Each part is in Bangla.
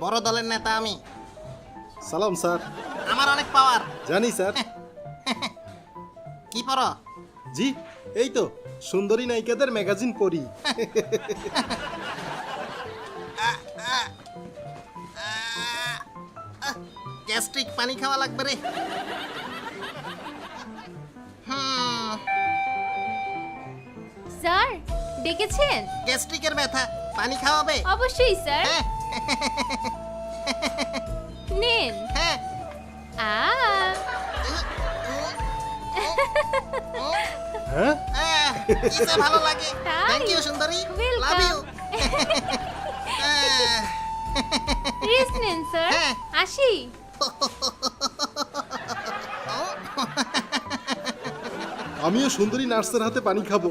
বড় দলের নেতা আমি। সালাম স্যার। আমার অনেক পাওয়ার। জানি স্যার। কি পড়ো? জি এই তো সুন্দরী নায়িকাদের ম্যাগাজিন পড়ি। গ্যাস্ট্রিক পানি খাওয়া লাগবে রে। স্যার ডেকেছেন? গ্যাস্ট্রিকের ব্যথা, পানি খাওয়াবে? অবশ্যই স্যার। হ্যাঁ নেন। হ্যাঁ। আ হ্যাঁ কি যে ভালো লাগে। তাই? থ্যাংক ইউ সুন্দরী, Welcome. Love you. রেস্ট নেন স্যার। হ্যাঁ। আসি। আমিও সুন্দরী নার্সের হাতে পানি খাবো।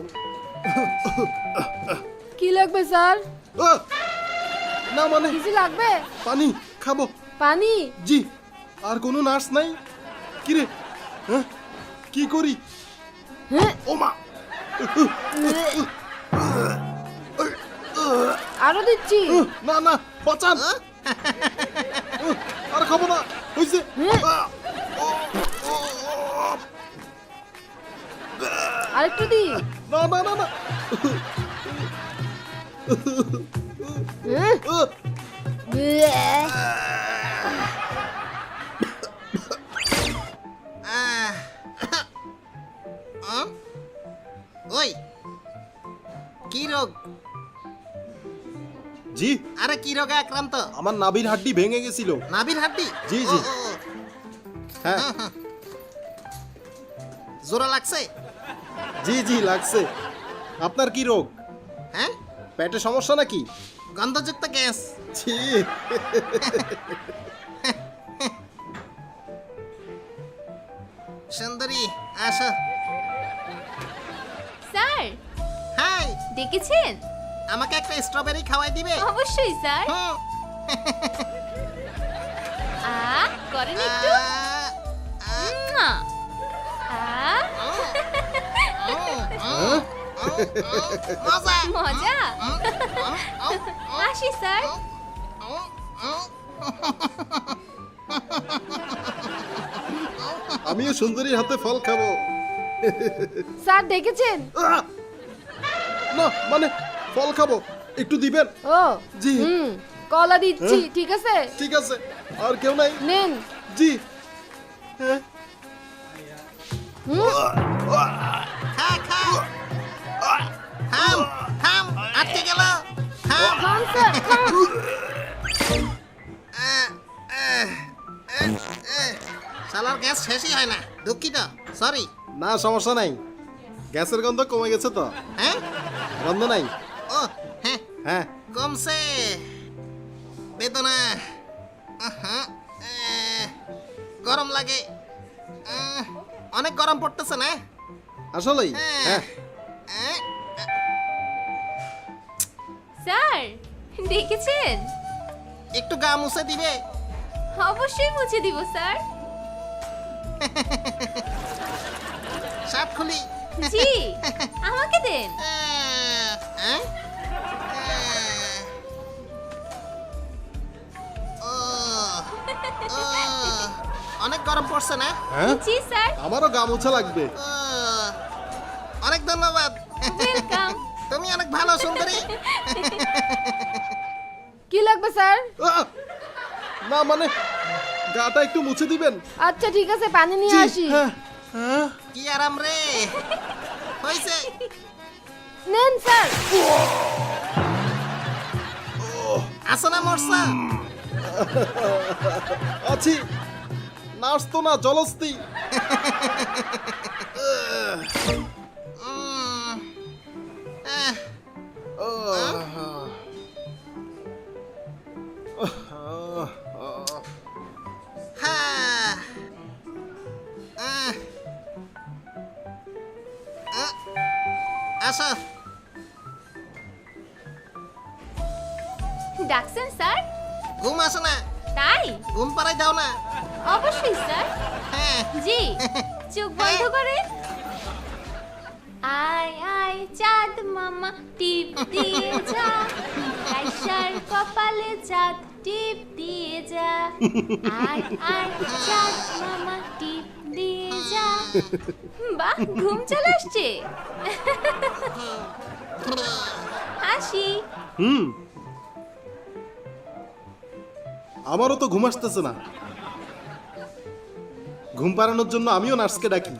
কি লাগবে স্যার? আহ! না মানে কিছু লাগবে? পানি খাবো। পানি? জি। আর কোনো নার্স নাই? কিরে হ্যাঁ কি করি? হ্যাঁ, ও মা! আরো দিচ্ছি। না না বাঁচান। আর খাবো না হইছে। আরেকটু দি। না না না না। হ্যাঁ? ওই কি রোগ? জি আরে কি রোগে আক্রান্ত? আমার নাভির হাড্ডি ভেঙে গেছিল। নাভির হাড্ডি? জি, জি। ও, ও, ও। হ্যাঁ জোড়া লাগছে? জি জি লাগছে। আপনার কি রোগ? হ্যাঁ, পেটে সমস্যা নাকি? গন্ধযুক্ত গ্যাস। ছি। সুন্দরী আসো। স্যার হাই, ডেকেছেন? আমাকে একটা স্ট্রবেরি খাওয়াই দিবে? অবশ্যই স্যার। হুম। করেন একটু। মুয়া। হ্যাঁ? মজা। মজা। আসি স্যার। আমিও সুন্দরীর হাতে ফল খাবো। স্যার দেখেছেন? আহ! না মানে ফল খাবো, একটু দিবেন? ও জি। কলা দিচ্ছি, হ্যাঁ? ঠিক আছে? ঠিক আছে। আর কেউ নাই? নেন। জি। হ্যাঁ? খা খা। থাম থাম, আটকে গেল। থাম। খান স্যার, খান। শালার গ্যাস শেষই হয় না, দুঃখিত, সরি। না সমস্যা নাই, গ্যাসের গন্ধ কমে গেছে তো। হ্যাঁ, গন্ধ নাই? ও হ্যাঁ, হ্যাঁ কমছে। বেদনা, আহা, গরম লাগে, অনেক গরম পড়তেছে না? আসলেই। হ্যাঁ স্যার ডেকেছেন? একটু গা মুছে দিবে? অবশ্যই মুছে দিব স্যার। শার্ট খুলি? জি, আমাকে দেন। আহ, ও, ও, অনেক গরম পড়ছে না? হ্যাঁ জি স্যার। আমারও গা মোছা লাগবে। ও, অনেক ধন্যবাদ। ওয়েলকাম। তুমি অনেক ভালো সুন্দরী। কি লাগবে স্যার? আহ! না মানে গাটা একটু মুছে দিবেন? আচ্ছা ঠিক আছে, পানি নিয়ে জি, আসি। হ্যাঁ, হ্যাঁ। কি আরাম রে হয়েছে। নেন স্যার। আসো না মরসা? আছি। নার্স তো না, জলস্তি। হ্যাঁ, আসো। ডাকছেন স্যার? ঘুম আসো না? তাই? ঘুম পাড়াই দাও না? অবশ্যই স্যার। হ্যাঁ। জি, চোখ বন্ধ করে। আয় আয় চাঁদ মামা টিপ দিয়ে যা, আয়শার কপালে চাঁদ টিপ দিয়ে যা আয় আয় চাঁদ মামা টিপ দিয়ে যা বাহ ঘুম চলে আসছে হাসি হুম আমারও তো ঘুম আসতেছে না ঘুম পাড়ানোর জন্য আমিও নার্সকে ডাকি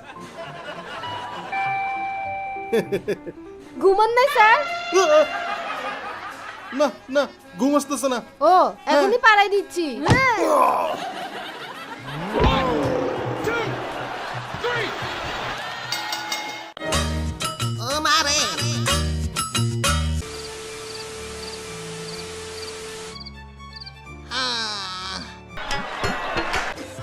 ঘুমান নাই স্যার না না ঘুম আসতেছে না ও এখনই পাড়াই দিচ্ছি ও মারে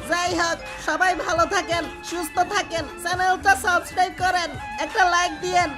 যাই হোক সবাই ভালো থাকেন সুস্থ থাকেন চ্যানেলটা সাবস্ক্রাইব করেন একটা লাইক দিয়েন